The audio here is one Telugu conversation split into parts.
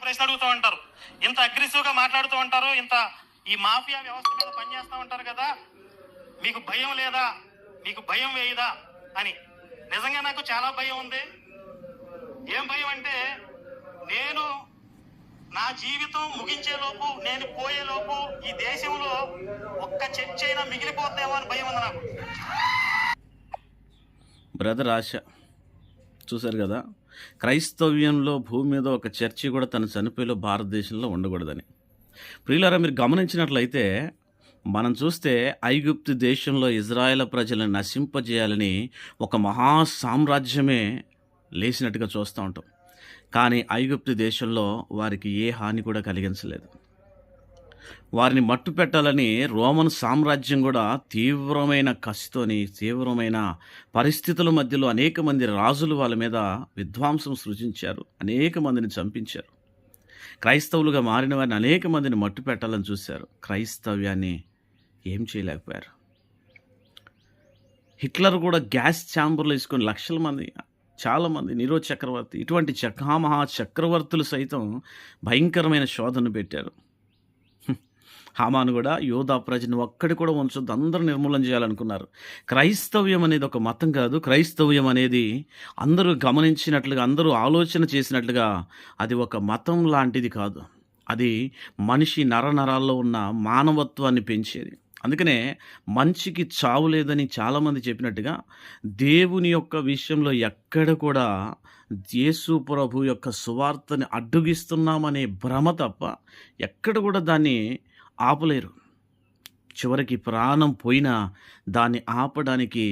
ప్రశ్న అడుగుతూ ఉంటారు, ఇంత అగ్రెసివ్గా మాట్లాడుతూ ఉంటారు, ఇంత ఈ మాఫియా వ్యవస్థ మీద పనిచేస్తూ ఉంటారు కదా, మీకు భయం లేదా, మీకు భయం వేయదా అని. నిజంగా నాకు చాలా భయం ఉంది. ఏం భయం అంటే, నేను నా జీవితం ముగించేలోపు, నేను పోయేలోపు ఈ దేశంలో ఒక్క చర్చ అయినా మిగిలిపోతుందేమో అని భయం ఉంది నాకు. బ్రదర్ ఆశ చూశారు కదా, క్రైస్తవ్యంలో భూమి మీద ఒక చర్చి కూడా తన చనిపోయేలో భారతదేశంలో ఉండకూడదని. ప్రియులారా, మీరు గమనించినట్లయితే మనం చూస్తే ఐగుప్తు దేశంలో ఇజ్రాయేల్ ప్రజలను నశింపజేయాలని ఒక మహా సామ్రాజ్యమే లేచినట్టుగా చూస్తూ ఉంటాం. కానీ ఐగుప్తు దేశంలో వారికి ఏ హాని కూడా కలిగించలేదు. వారిని మట్టు పెట్టాలని రోమన్ సామ్రాజ్యం కూడా తీవ్రమైన కసితోని, తీవ్రమైన పరిస్థితుల మధ్యలో అనేక మంది రాజులు వాళ్ళ మీద విధ్వంసం సృజించారు, అనేక మందిని చంపించారు. క్రైస్తవులుగా మారిన వారిని అనేక మందిని మట్టు పెట్టాలని చూశారు. క్రైస్తవ్యాన్ని ఏం చేయలేకపోయారు. హిట్లర్ కూడా గ్యాస్ ఛాంబర్లో వేసుకొని లక్షల మంది, చాలామంది, నీరో చక్రవర్తి, ఇటువంటి మహా చక్రవర్తులు సైతం భయంకరమైన శోధన పెట్టారు. హామాను కూడా యోధా ప్రజను ఒక్కడి కూడా ఉంచొద్దు, అందరూ నిర్మూలన చేయాలనుకున్నారు. క్రైస్తవ్యం అనేది ఒక మతం కాదు. క్రైస్తవ్యం అనేది అందరూ గమనించినట్లుగా, అందరూ ఆలోచన చేసినట్లుగా అది ఒక మతం లాంటిది కాదు. అది మనిషి నరనరాల్లో ఉన్న మానవత్వాన్ని పెంచేది. అందుకనే మంచికి చావు లేదని చాలామంది చెప్పినట్టుగా దేవుని యొక్క విషయంలో ఎక్కడ కూడా యేసు ప్రభు యొక్క సువార్తని అడ్డుగిస్తున్నామనే భ్రమ తప్ప ఎక్కడ కూడా దాన్ని ఆపలేరు. చివరికి ప్రాణం పోయినా దాన్ని ఆపడానికి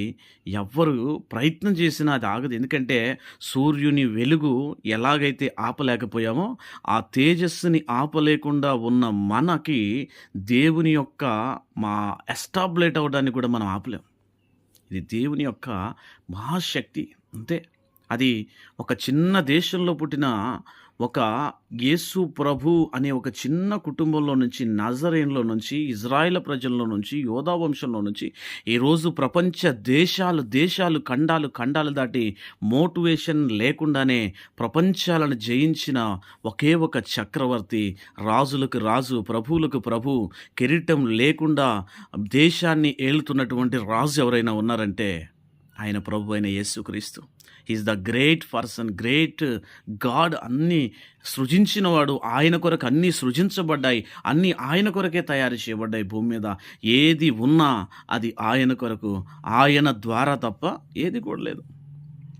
ఎవ్వరు ప్రయత్నం చేసినా అది ఆగదు. ఎందుకంటే సూర్యుని వెలుగు ఎలాగైతే ఆపలేకపోయామో, ఆ తేజస్సుని ఆపలేకుండా ఉన్న మనకి దేవుని యొక్క ఎస్టాబ్లేట్ అవ్వడాన్ని కూడా మనం ఆపలేం. ఇది దేవుని యొక్క మహాశక్తి అంతే. అది ఒక చిన్న దేశంలో పుట్టిన ఒక యేసు ప్రభు అనే ఒక చిన్న కుటుంబంలో నుంచి, నజరేన్లో నుంచి, ఇజ్రాయేల్ ప్రజల్లో నుంచి, యోధా వంశంలో నుంచి ఈరోజు ప్రపంచ దేశాలు ఖండాలు దాటి మోటివేషన్ లేకుండానే ప్రపంచాలను జయించిన ఒకే ఒక చక్రవర్తి, రాజులకు రాజు, ప్రభువులకు ప్రభు, కిరీటం లేకుండా దేశాన్ని ఏలుతున్నటువంటి రాజు ఎవరైనా ఉన్నారంటే ఆయన ప్రభు అయిన యేసుక్రీస్తు. Is the great person, great God. అన్నీ సృజించినవాడు ఆయన కొరకు, అన్నీ సృజించబడ్డాయి, అన్నీ ఆయన కొరకే తయారు చేయబడ్డాయి. భూమి మీద ఏది ఉన్నా అది ఆయన కొరకు, ఆయన ద్వారా తప్ప ఏది కూడా లేదు.